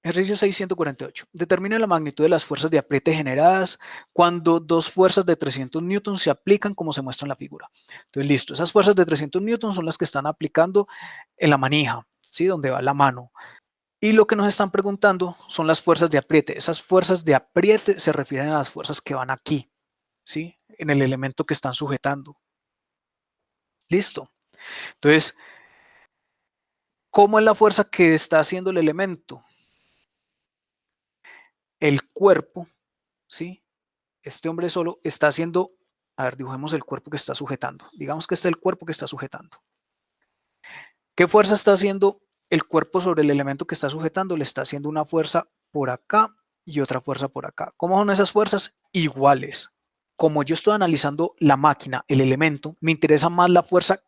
Ejercicio 648. Determine la magnitud de las fuerzas de apriete generadas cuando dos fuerzas de 300 newtons se aplican como se muestra en la figura. Entonces, listo. Esas fuerzas de 300 newtons son las que están aplicando en la manija, ¿sí? Donde va la mano. Y lo que nos están preguntando son las fuerzas de apriete. Esas fuerzas de apriete se refieren a las fuerzas que van aquí, ¿sí? En el elemento que están sujetando. Listo. Entonces, ¿cómo es la fuerza que está haciendo el elemento? El cuerpo, ¿sí? Este hombre solo está haciendo, a ver, dibujemos el cuerpo que está sujetando. Digamos que este es el cuerpo que está sujetando. ¿Qué fuerza está haciendo el cuerpo sobre el elemento que está sujetando? Le está haciendo una fuerza por acá y otra fuerza por acá. ¿Cómo son esas fuerzas? Iguales. Como yo estoy analizando la máquina, el elemento, me interesa más la fuerza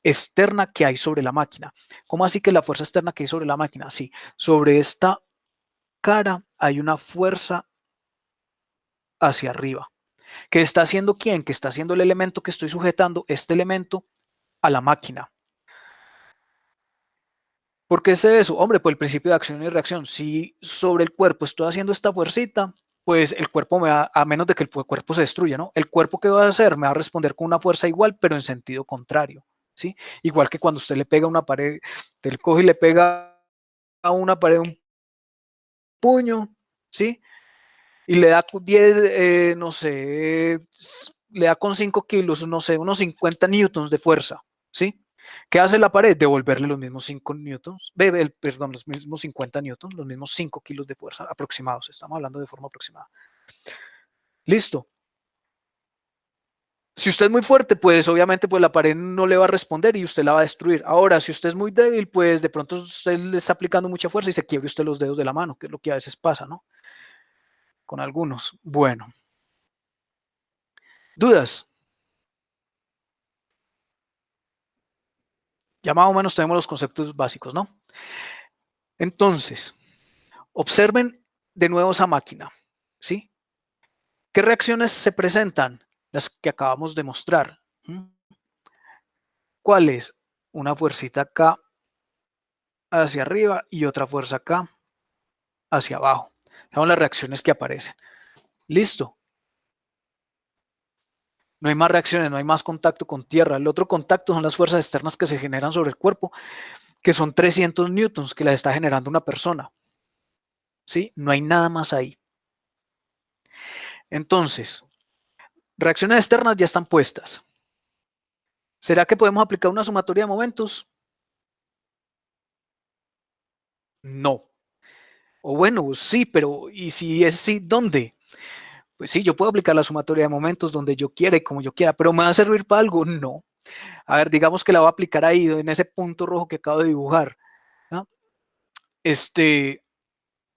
externa que hay sobre la máquina. ¿Cómo así que la fuerza externa que hay sobre la máquina? Sí, sobre esta cara hay una fuerza hacia arriba. ¿Qué está haciendo quién? Que está haciendo el elemento que estoy sujetando, este elemento, a la máquina. ¿Por qué sé eso? Hombre, por el principio de acción y reacción. Si sobre el cuerpo estoy haciendo esta fuercita, pues el cuerpo me va, a menos de que el cuerpo se destruya, ¿no? El cuerpo que va a hacer me va a responder con una fuerza igual, pero en sentido contrario, ¿sí? Igual que cuando usted le pega a una pared, usted coge y le pega a una pared un puño, ¿sí? Y le da 10, no sé, le da con 5 kilos, no sé, unos 50 newtons de fuerza, ¿sí? ¿Qué hace la pared? Devolverle los mismos 5 newtons, perdón, los mismos 50 newtons, los mismos 5 kilos de fuerza aproximados, estamos hablando de forma aproximada. Listo. Si usted es muy fuerte, pues obviamente pues la pared no le va a responder y usted la va a destruir. Ahora, si usted es muy débil, pues de pronto usted le está aplicando mucha fuerza y se quiebre usted los dedos de la mano, que es lo que a veces pasa, ¿no? Con algunos. Bueno. ¿Dudas? Ya más o menos tenemos los conceptos básicos, ¿no? Entonces, observen de nuevo esa máquina, ¿sí? ¿Qué reacciones se presentan? Las que acabamos de mostrar. ¿Cuál es? Una fuercita acá hacia arriba y otra fuerza acá hacia abajo. Son las reacciones que aparecen. Listo. No hay más reacciones, no hay más contacto con tierra. El otro contacto son las fuerzas externas que se generan sobre el cuerpo, que son 300 newtons que las está generando una persona. ¿Sí? No hay nada más ahí. Entonces, reacciones externas ya están puestas. ¿Será que podemos aplicar una sumatoria de momentos? No. O bueno, sí, pero ¿y si es sí, dónde? Pues sí, yo puedo aplicar la sumatoria de momentos donde yo quiera y como yo quiera, pero ¿me va a servir para algo? No. A ver, digamos que la voy a aplicar ahí, en ese punto rojo que acabo de dibujar, ¿no?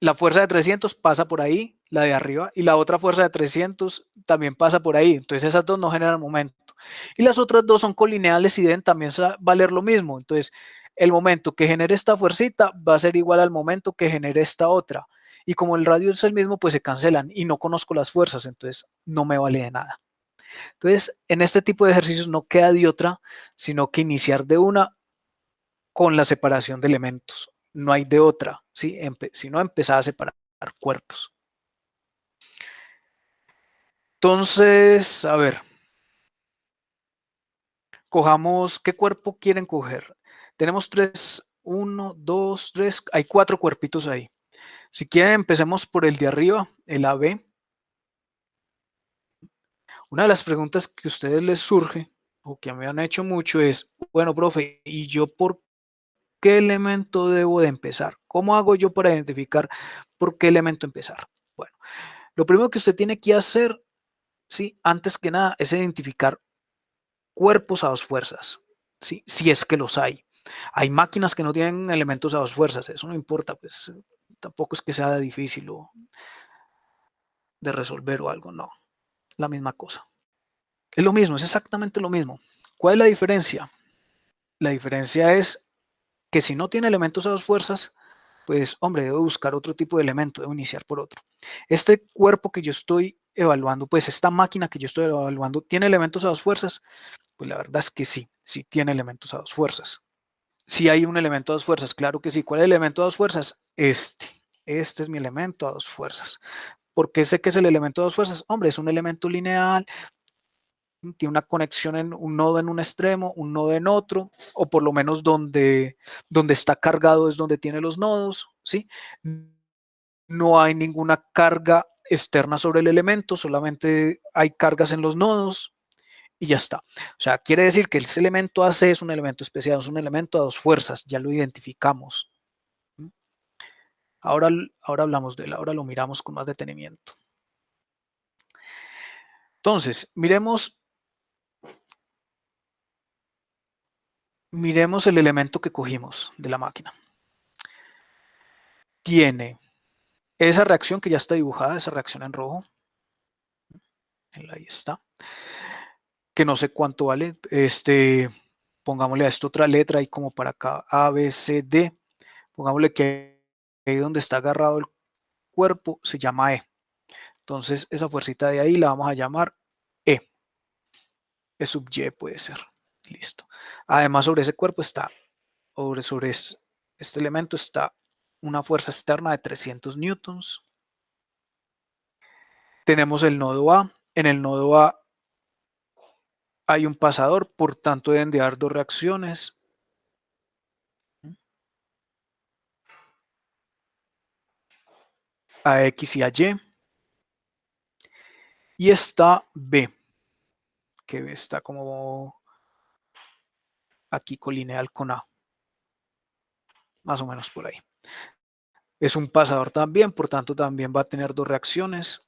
La fuerza de 300 pasa por ahí, la de arriba, y la otra fuerza de 300 también pasa por ahí. Entonces esas dos no generan momento. Y las otras dos son colineales y deben también valer lo mismo. Entonces el momento que genere esta fuercita va a ser igual al momento que genere esta otra. Y como el radio es el mismo, pues se cancelan y no conozco las fuerzas, entonces no me vale de nada. Entonces en este tipo de ejercicios no queda de otra, sino que iniciar de una con la separación de elementos. No hay de otra, ¿sí? Sino empezar a separar cuerpos. Entonces, a ver, cojamos, ¿qué cuerpo quieren coger? Tenemos 3, 1, 2, 3, hay 4 cuerpitos ahí. Si quieren, empecemos por el de arriba, el AB. Una de las preguntas que a ustedes les surge, o que me han hecho mucho, es, bueno, profe, ¿y yo por qué elemento debo de empezar? ¿Cómo hago yo para identificar por qué elemento empezar? Bueno, lo primero que usted tiene que hacer, ¿sí? Antes que nada, es identificar cuerpos a dos fuerzas, ¿sí? Si es que los hay. Hay máquinas que no tienen elementos a dos fuerzas, eso no importa, pues tampoco es que sea difícil o de resolver o algo, no, la misma cosa. Es lo mismo, es exactamente lo mismo. ¿Cuál es la diferencia? La diferencia es que si no tiene elementos a dos fuerzas, pues hombre, debo buscar otro tipo de elemento, debo iniciar por otro. Este cuerpo que yo estoy evaluando, pues esta máquina que yo estoy evaluando, ¿tiene elementos a dos fuerzas? Pues la verdad es que sí, sí tiene elementos a dos fuerzas. Sí hay un elemento a dos fuerzas, claro que sí. ¿Cuál es el elemento a dos fuerzas? Este. este es mi elemento a dos fuerzas. ¿Por qué sé que es el elemento a dos fuerzas? Hombre, es un elemento lineal, tiene una conexión en un nodo en un extremo, un nodo en otro, o por lo menos donde está cargado es donde tiene los nodos, ¿sí? No hay ninguna carga externa sobre el elemento, solamente hay cargas en los nodos y ya está. O sea, quiere decir que ese elemento AC es un elemento especial, es un elemento a dos fuerzas, ya lo identificamos. Ahora hablamos de él, ahora lo miramos con más detenimiento. Entonces, miremos el elemento que cogimos de la máquina. Tiene esa reacción que ya está dibujada, esa reacción en rojo. Ahí está. Que no sé cuánto vale. Pongámosle a esto otra letra, ahí como para acá, A, B, C, D. Pongámosle que ahí donde está agarrado el cuerpo se llama E. Entonces, esa fuercita de ahí la vamos a llamar E. E sub Y puede ser. Listo. Además, sobre ese cuerpo está, sobre este elemento está una fuerza externa de 300 newtons. Tenemos el nodo A. En el nodo A hay un pasador, por tanto deben de dar dos reacciones. A X y a Y. Y está B, que está como aquí colineal con A. Más o menos por ahí. Es un pasador también, por tanto también va a tener dos reacciones.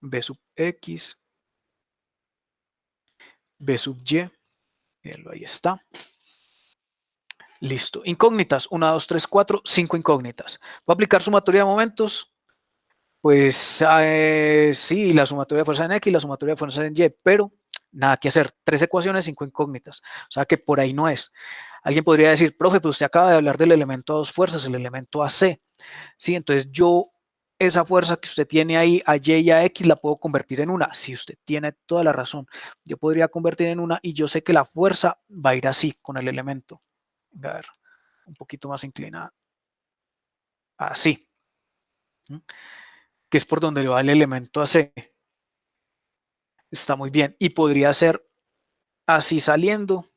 B sub X, B sub Y. Mírenlo, ahí está. Listo. Incógnitas. 1, 2, 3, 4, 5 incógnitas. ¿Va a aplicar sumatoria de momentos? Pues sí, la sumatoria de fuerza en X y la sumatoria de fuerza en Y, pero nada que hacer. 3 ecuaciones, 5 incógnitas. O sea que por ahí no es. Alguien podría decir, profe, pero usted acaba de hablar del elemento a dos fuerzas, el elemento AC. Sí, entonces yo esa fuerza que usted tiene ahí, a Y y a X, la puedo convertir en una. Si usted tiene toda la razón, yo podría convertir en una y yo sé que la fuerza va a ir así con el elemento. A ver, un poquito más inclinada. Así. Que es por donde va el elemento AC. Está muy bien. Y podría ser así saliendo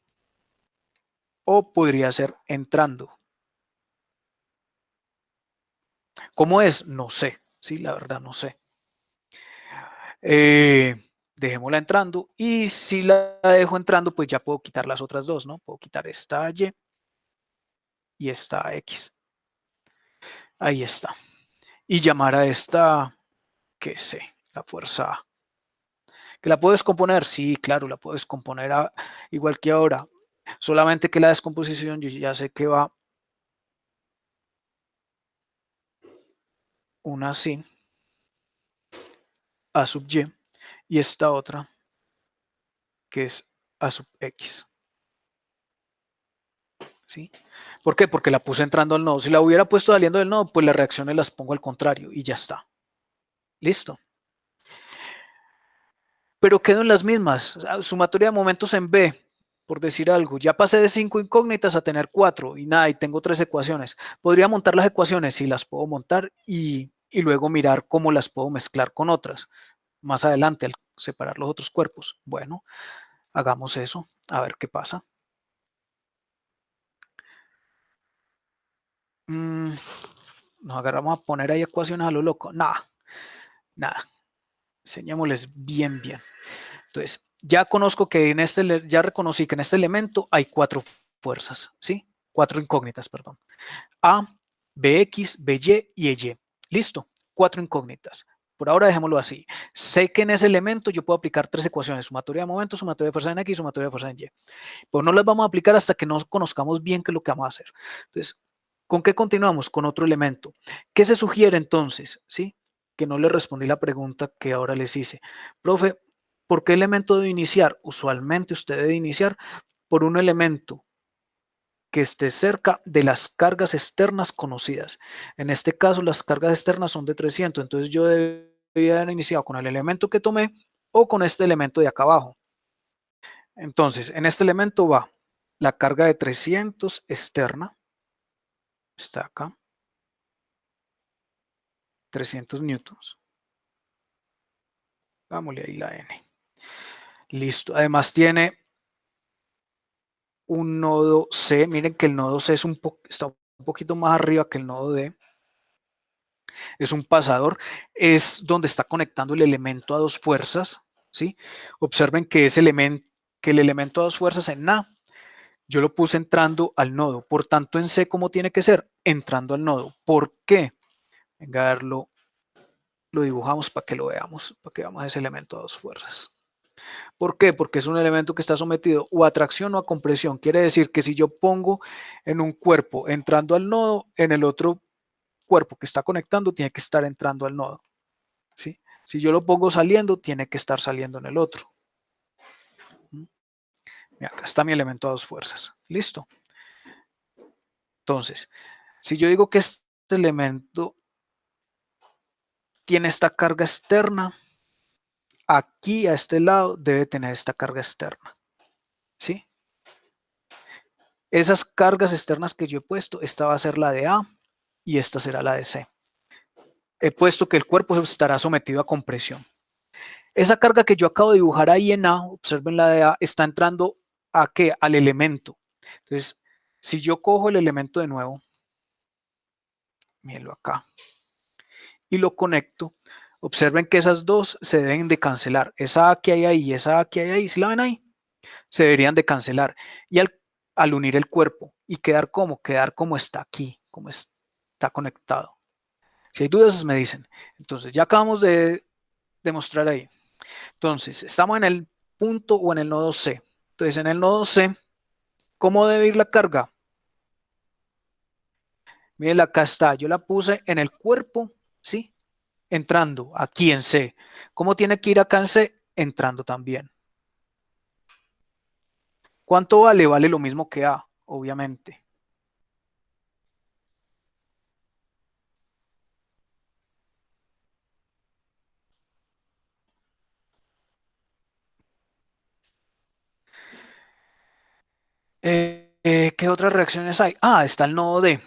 o podría ser entrando. ¿Cómo es? No sé. Sí, la verdad no sé. Dejémosla entrando y si la dejo entrando, pues ya puedo quitar las otras dos, ¿no? Puedo quitar esta y esta X. Ahí está. Y llamar a esta, qué sé, la fuerza A. ¿Que la puedo descomponer? Sí, claro, la puedo descomponer igual que ahora. Solamente que la descomposición yo ya sé que va una así, A sub y esta otra que es A sub X. ¿Sí? ¿Por qué? Porque la puse entrando al nodo. Si la hubiera puesto saliendo del nodo, pues las reacciones las pongo al contrario y ya está. Listo. Pero quedo en las mismas. Sumatoria de momentos en B, por decir algo. Ya pasé de 5 incógnitas a tener 4 y nada, y tengo 3 ecuaciones. Podría montar las ecuaciones, sí las puedo montar y luego mirar cómo las puedo mezclar con otras. Más adelante, al separar los otros cuerpos. Bueno, hagamos eso, a ver qué pasa. Nos agarramos a poner ahí ecuaciones a lo loco. Nada, nada. Enseñémosles bien, bien. Entonces, ya conozco que ya reconocí que en este elemento hay 4 fuerzas, ¿sí? 4 incógnitas, perdón. A, Bx, By y Ey. Listo, 4 incógnitas. Por ahora dejémoslo así. Sé que en ese elemento yo puedo aplicar 3 ecuaciones, sumatoria de momentos, sumatoria de fuerza en X y sumatoria de fuerza en Y. Pero no las vamos a aplicar hasta que no conozcamos bien qué es lo que vamos a hacer. Entonces, ¿con qué continuamos? Con otro elemento. ¿Qué se sugiere entonces? ¿Sí? Que no le respondí la pregunta que ahora les hice. Profe, ¿por qué elemento debe iniciar? Usualmente usted debe iniciar por un elemento que esté cerca de las cargas externas conocidas. En este caso, las cargas externas son de 300, entonces yo debía haber iniciado con el elemento que tomé o con este elemento de acá abajo. Entonces, en este elemento va la carga de 300 externa, está acá, 300 newtons. Vámonos ahí la N. Listo. Además tiene un nodo C. Miren que el nodo C está un poquito más arriba que el nodo D. Es un pasador. Es donde está conectando el elemento a dos fuerzas. ¿Sí? Observen que, que el elemento a dos fuerzas en A, yo lo puse entrando al nodo. Por tanto, en C, ¿cómo tiene que ser? Entrando al nodo. ¿Por qué? Venga, a verlo. Lo dibujamos para que lo veamos, para que veamos ese elemento a dos fuerzas. ¿Por qué? Porque es un elemento que está sometido o a tracción o a compresión. Quiere decir que si yo pongo en un cuerpo entrando al nodo, en el otro cuerpo que está conectando tiene que estar entrando al nodo. ¿Sí? Si yo lo pongo saliendo, tiene que estar saliendo en el otro. Mira, acá está mi elemento a dos fuerzas. Listo. Entonces, si yo digo que este elemento tiene esta carga externa, aquí a este lado debe tener esta carga externa. ¿Sí? Esas cargas externas que yo he puesto, esta va a ser la de A y esta será la de C. He puesto que el cuerpo estará sometido a compresión. Esa carga que yo acabo de dibujar ahí en A, observen la de A, está entrando ¿a qué? Al elemento. Entonces, si yo cojo el elemento de nuevo, mírenlo acá, y lo conecto, observen que esas dos se deben de cancelar. Esa A que hay ahí y esa A que hay ahí, ¿sí la ven ahí? Se deberían de cancelar. Y al unir el cuerpo y quedar como está aquí, como está conectado. Si hay dudas, me dicen. Entonces, ya acabamos de demostrar ahí. Entonces, estamos en el punto o en el nodo C. Entonces, en el nodo C, ¿cómo debe ir la carga? Miren, acá está. Yo la puse en el cuerpo, ¿sí? Entrando aquí en C. ¿Cómo tiene que ir acá en C? Entrando también. ¿Cuánto vale? Vale lo mismo que A, obviamente. ¿Qué otras reacciones hay? Ah, está el nodo D.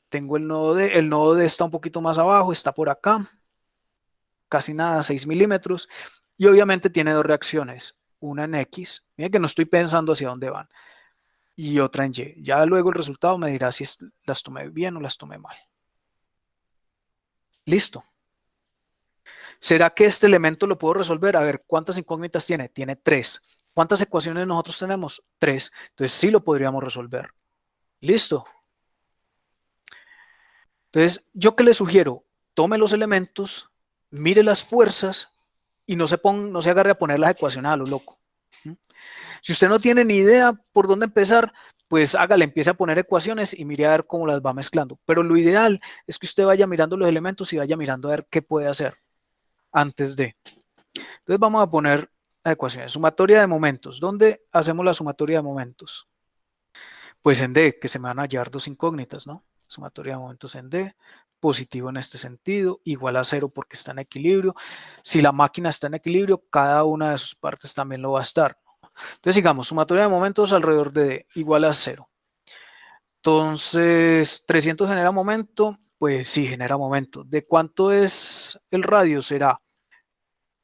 Tengo el nodo D está un poquito más abajo, está por acá, casi nada, 6 milímetros. Y obviamente tiene dos reacciones, una en X, miren que no estoy pensando hacia dónde van, y otra en Y. Ya luego el resultado me dirá si las tomé bien o las tomé mal. Listo. ¿Será que este elemento lo puedo resolver? A ver, ¿cuántas incógnitas tiene? Tiene 3. ¿Cuántas ecuaciones nosotros tenemos? 3. Entonces sí lo podríamos resolver. Listo. Entonces, ¿yo qué le sugiero? Tome los elementos, mire las fuerzas y no se agarre a poner las ecuaciones a lo loco. Si usted no tiene ni idea por dónde empezar, pues hágale, empiece a poner ecuaciones y mire a ver cómo las va mezclando. Pero lo ideal es que usted vaya mirando los elementos y vaya mirando a ver qué puede hacer antes de. Entonces vamos a poner las ecuaciones. Sumatoria de momentos. ¿Dónde hacemos la sumatoria de momentos? Pues en D, que se me van a hallar dos incógnitas, ¿no? Sumatoria de momentos en D, positivo en este sentido, igual a 0 porque está en equilibrio. Si la máquina está en equilibrio, cada una de sus partes también lo va a estar. Entonces, digamos, sumatoria de momentos alrededor de D, igual a 0. Entonces, 300 genera momento, pues sí, genera momento. ¿De cuánto es el radio? Será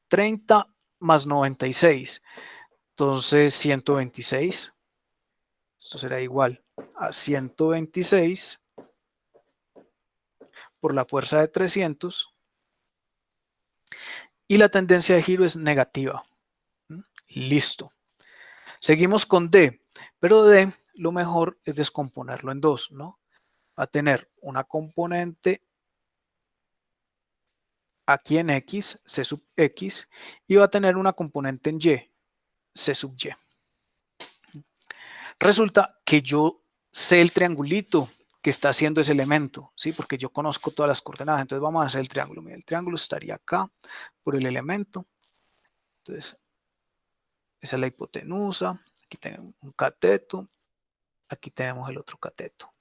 30 más 96. Entonces, 126. Esto será igual a 126 por la fuerza de 300 y la tendencia de giro es negativa. Listo. Seguimos con D, pero D lo mejor es descomponerlo en dos, ¿no? Va a tener una componente aquí en X, C sub X, y va a tener una componente en Y, C sub Y. Resulta que yo sé el triangulito que está haciendo ese elemento, ¿sí? Porque yo conozco todas las coordenadas. Entonces vamos a hacer el triángulo. Mira, el triángulo estaría acá por el elemento. Entonces, esa es la hipotenusa. Aquí tenemos un cateto. Aquí tenemos el otro cateto.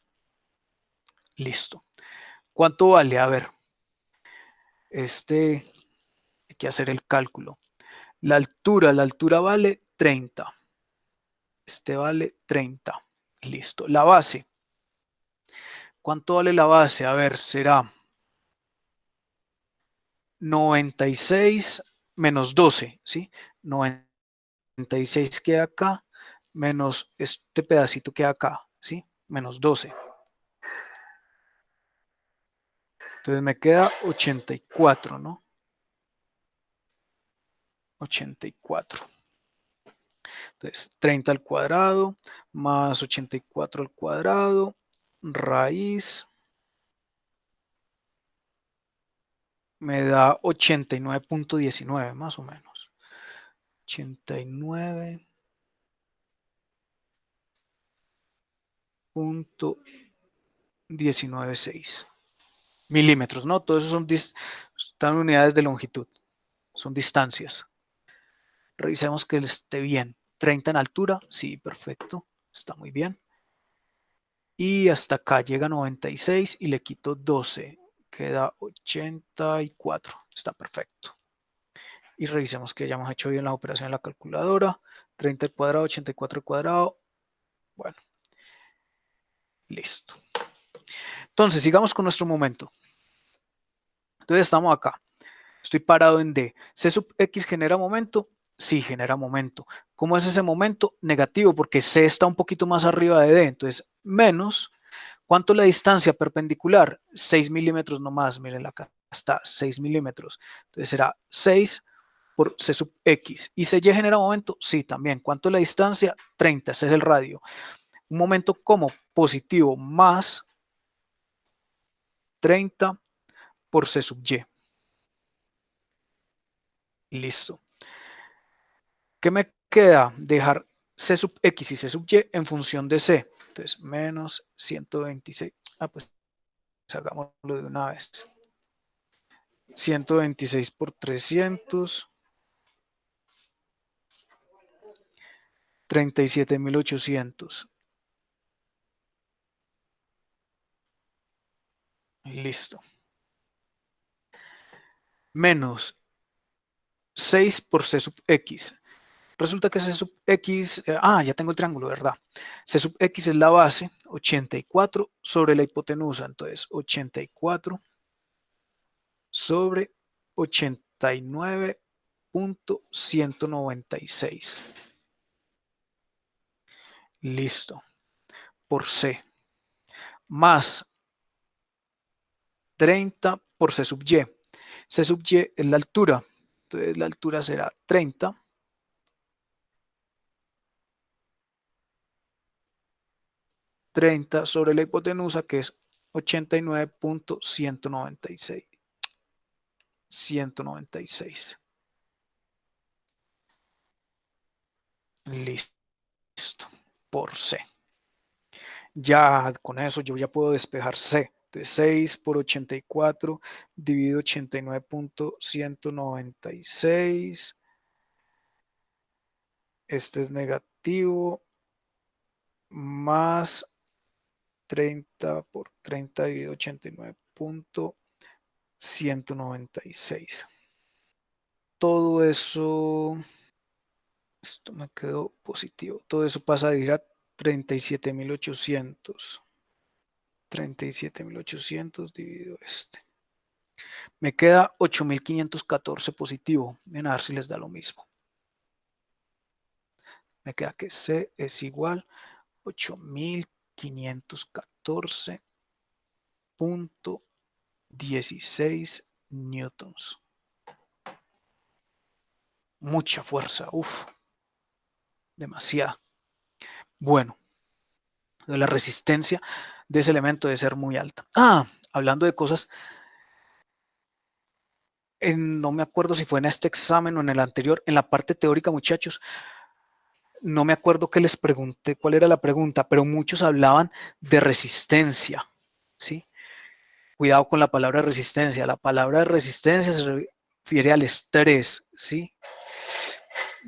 Listo. ¿Cuánto vale? A ver, hay que hacer el cálculo. La altura vale 30. Este vale 30. Listo. La base. ¿Cuánto vale la base? A ver, será 96 menos 12, ¿sí? 96 queda acá, menos este pedacito queda acá, ¿sí? Menos 12. Entonces me queda 84, ¿no? 84. Entonces 30 al cuadrado más 84 al cuadrado, raíz, me da 89.19 más o menos. 89.196 milímetros, ¿no? Todo eso están unidades de longitud, son distancias. Revisemos que esté bien. 30 en altura, sí, perfecto, está muy bien. Y hasta acá llega 96 y le quito 12, queda 84, está perfecto. Y revisemos que hayamos hecho bien la operación en la calculadora. 30 al cuadrado, 84 al cuadrado. Bueno, listo. Entonces, sigamos con nuestro momento. Entonces, estamos acá. Estoy parado en D. C sub X genera momento. Sí, genera momento. ¿Cómo es ese momento? Negativo, porque C está un poquito más arriba de D. Entonces, menos. ¿Cuánto es la distancia perpendicular? 6 milímetros nomás. Miren acá. Está 6 milímetros. Entonces, será 6 por C sub X. ¿Y CY genera momento? Sí, también. ¿Cuánto es la distancia? 30. Ese es el radio. Un momento como positivo más 30 por C sub Y. Listo. ¿Qué me queda? Dejar C sub X y C sub Y en función de C. Entonces, menos 126. Pues hagámoslo de una vez. 126 por 300. 37.800. Listo. Menos 6 por C sub X. Resulta que C sub X, ya tengo el triángulo, ¿verdad? C sub X es la base, 84 sobre la hipotenusa. Entonces, 84 sobre 89.196. Listo. Por C. Más 30 por C sub Y. C sub Y es la altura. Entonces, la altura será 30. 30 sobre la hipotenusa, que es 89.196. 196. Listo. Por C. Ya con eso yo ya puedo despejar C. Entonces 6 por 84 dividido 89.196. Este es negativo. Más 30 por 30 dividido 89.196. Todo eso, esto me quedó positivo. Todo eso pasa a ir a 37.800. 37.800 dividido este. Me queda 8.514 positivo. Ven a ver si les da lo mismo. Me queda que C es igual a 8.514.16 newtons. Mucha fuerza, demasiada. Bueno, la resistencia de ese elemento debe ser muy alta. Hablando de cosas, no me acuerdo si fue en este examen o en el anterior, en la parte teórica, muchachos, no me acuerdo que les pregunté cuál era la pregunta, pero muchos hablaban de resistencia, ¿sí? Cuidado con la palabra resistencia. La palabra resistencia se refiere al estrés, ¿sí?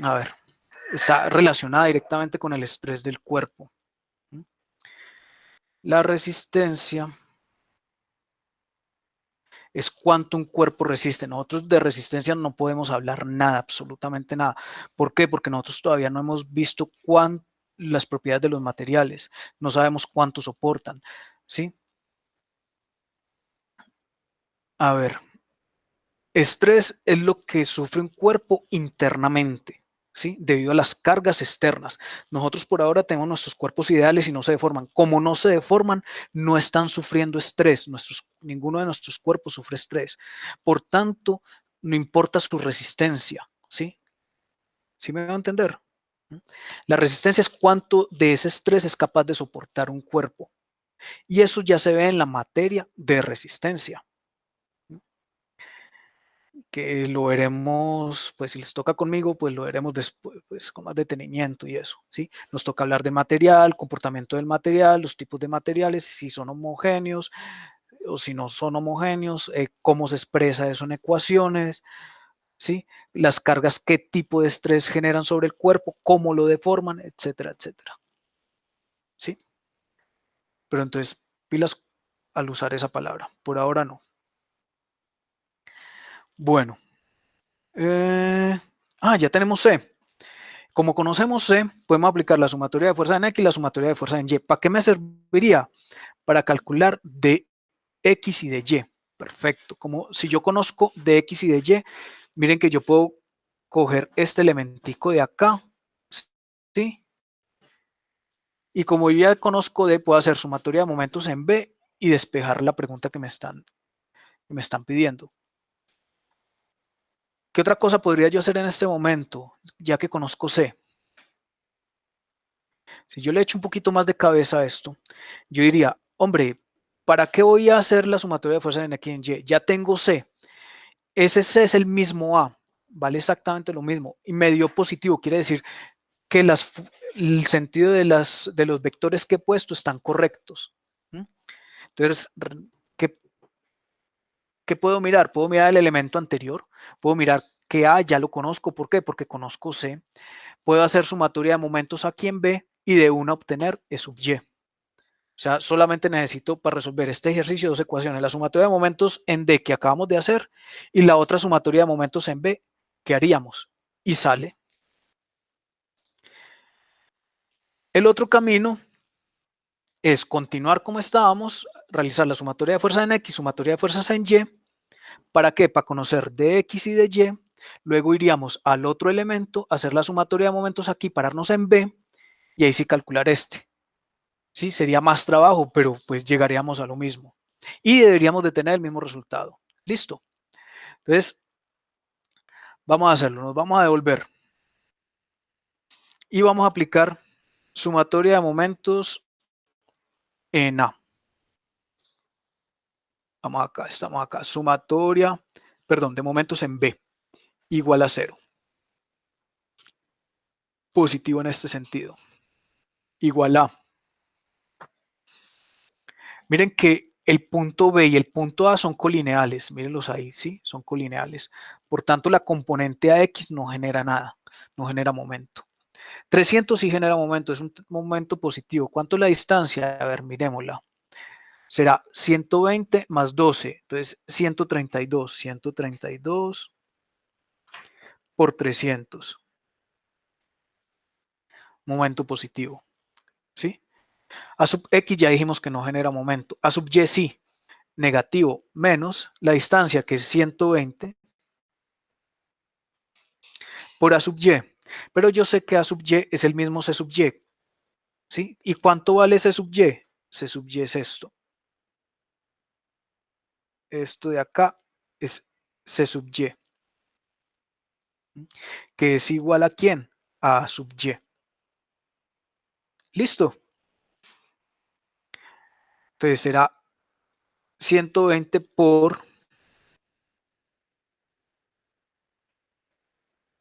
A ver, está relacionada directamente con el estrés del cuerpo. La resistencia es cuánto un cuerpo resiste. Nosotros de resistencia no podemos hablar nada, absolutamente nada. ¿Por qué? Porque nosotros todavía no hemos visto las propiedades de los materiales. No sabemos cuánto soportan, ¿sí? A ver, Estrés es lo que sufre un cuerpo internamente, ¿sí? Debido a las cargas externas. Nosotros por ahora tenemos nuestros cuerpos ideales y no se deforman. Como no se deforman, no están sufriendo estrés. Ninguno de nuestros cuerpos sufre estrés. Por tanto, no importa su resistencia, ¿sí? ¿Sí me va a entender? ¿Mm? La resistencia es cuánto de ese estrés es capaz de soportar un cuerpo. Y eso ya se ve en la materia de resistencia, que lo veremos, pues si les toca conmigo, pues lo veremos después, pues con más detenimiento y eso, ¿sí? Nos toca hablar de material, comportamiento del material, los tipos de materiales, si son homogéneos o si no son homogéneos, cómo se expresa eso en ecuaciones, ¿sí? Las cargas, qué tipo de estrés generan sobre el cuerpo, cómo lo deforman, etcétera, etcétera, ¿sí? Pero entonces, pilas al usar esa palabra, por ahora no. Bueno, ya tenemos C. Como conocemos C, podemos aplicar la sumatoria de fuerza en X y la sumatoria de fuerza en Y. ¿Para qué me serviría? Para calcular de X y de Y. Perfecto. Como si yo conozco de X y de Y, miren que yo puedo coger este elementico de acá, ¿sí? Y como yo ya conozco D, puedo hacer sumatoria de momentos en B y despejar la pregunta que me están pidiendo. ¿Qué otra cosa podría yo hacer en este momento, ya que conozco C? Si yo le echo un poquito más de cabeza a esto, yo diría, hombre, ¿para qué voy a hacer la sumatoria de fuerzas en X y en Y? Ya tengo C. Ese C es el mismo A, vale exactamente lo mismo. Y me dio positivo, quiere decir que el sentido de los vectores que he puesto están correctos. ¿Mm? Entonces, ¿qué, ¿qué puedo mirar? Puedo mirar el elemento anterior, puedo mirar que A ya lo conozco. ¿Por qué? Porque conozco C. Puedo hacer sumatoria de momentos aquí en B y de una obtener E sub Y. O sea, solamente necesito para resolver este ejercicio dos ecuaciones, la sumatoria de momentos en D que acabamos de hacer y la otra sumatoria de momentos en B que haríamos. Y sale. El otro camino es continuar como estábamos, realizar la sumatoria de fuerzas en X, sumatoria de fuerzas en Y. ¿Para qué? Para conocer de X y de Y. Luego iríamos al otro elemento, hacer la sumatoria de momentos aquí, pararnos en B y ahí sí calcular este. Sí, sería más trabajo, pero pues llegaríamos a lo mismo. Y deberíamos de tener el mismo resultado. Listo. Entonces, vamos a hacerlo. Nos vamos a devolver. Y vamos a aplicar sumatoria de momentos en A. Vamos acá, estamos acá. Sumatoria, perdón, de momentos en B. Igual a 0. Positivo en este sentido. Igual a. Miren que el punto B y el punto A son colineales, mírenlos ahí, ¿sí? Son colineales. Por tanto, la componente AX no genera nada, no genera momento. 300 sí genera momento, es un momento positivo. ¿Cuánto es la distancia? A ver, miremosla. Será 120 más 12, entonces 132. 132 por 300. Momento positivo, ¿sí? A sub X ya dijimos que no genera momento. A sub Y sí, negativo menos la distancia que es 120 por A sub Y. Pero yo sé que A sub Y es el mismo C sub Y. ¿Sí? ¿Y cuánto vale C sub Y? C sub Y es esto. Esto de acá es C sub Y. Que es igual a ¿quién? A sub Y. ¿Listo? Entonces será 120 por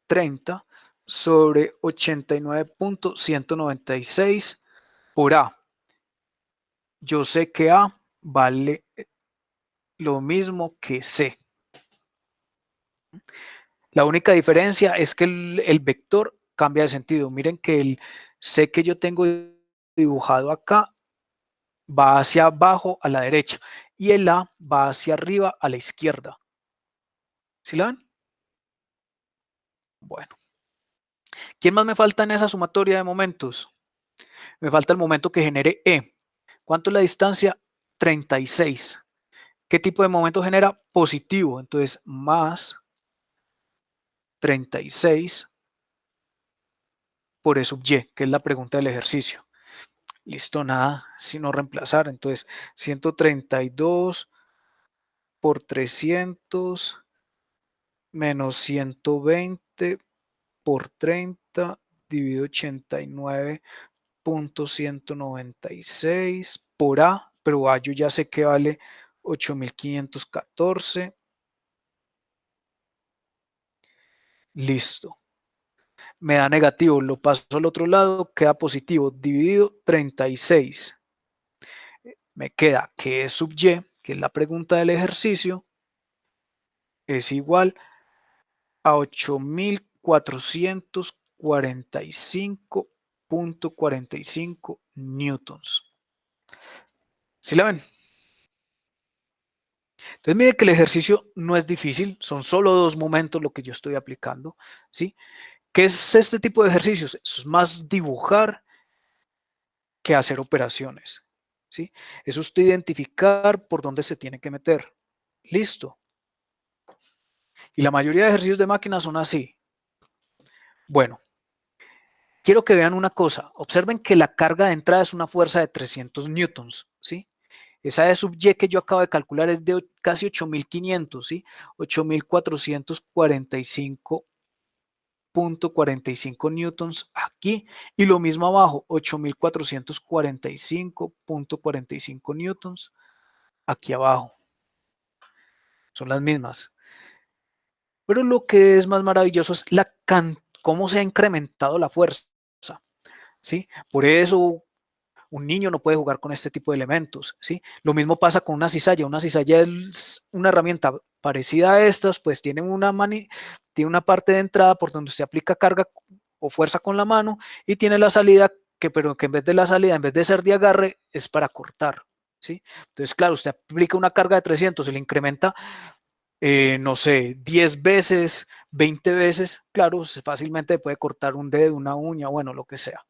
30 sobre 89.196 por A. Yo sé que A vale lo mismo que C. La única diferencia es que el vector cambia de sentido. Miren que el C que yo tengo dibujado acá va hacia abajo a la derecha y el A va hacia arriba a la izquierda. ¿Sí la ven? Bueno. ¿Quién más me falta en esa sumatoria de momentos? Me falta el momento que genere E. ¿Cuánto es la distancia? 36. ¿Qué tipo de momento genera? Positivo. Entonces, más 36 por E sub Y, que es la pregunta del ejercicio. Listo, nada, sino reemplazar. Entonces, 132 por 300 menos 120 por 30 dividido 89.196 por A, pero A yo ya sé que vale 8514. Listo. Me da negativo, lo paso al otro lado, queda positivo, dividido 36. Me queda que E sub Y, que es la pregunta del ejercicio, es igual a 8445.45 newtons. ¿Sí la ven? Entonces, mire que el ejercicio no es difícil, son solo dos momentos lo que yo estoy aplicando, ¿sí? ¿Qué es este tipo de ejercicios? Eso es más dibujar que hacer operaciones, ¿sí? Es usted identificar por dónde se tiene que meter. Listo. Y la mayoría de ejercicios de máquina son así. Bueno, quiero que vean una cosa. Observen que la carga de entrada es una fuerza de 300 newtons, ¿sí? Esa E sub Y que yo acabo de calcular es de casi 8500, ¿sí? 8445.45 newtons aquí y lo mismo abajo, 8445.45 newtons aquí abajo. Son las mismas. Pero lo que es más maravilloso es cómo se ha incrementado la fuerza, ¿sí? Por eso un niño no puede jugar con este tipo de elementos, ¿sí? Lo mismo pasa con una cizalla. Una cizalla es una herramienta parecida a estas, pues tiene una parte de entrada por donde se aplica carga o fuerza con la mano y tiene la salida pero que en vez de la salida, en vez de ser de agarre, es para cortar, ¿sí? Entonces, claro, usted aplica una carga de 300 y le incrementa, no sé, 10 veces, 20 veces, claro, fácilmente puede cortar un dedo, una uña, bueno, lo que sea.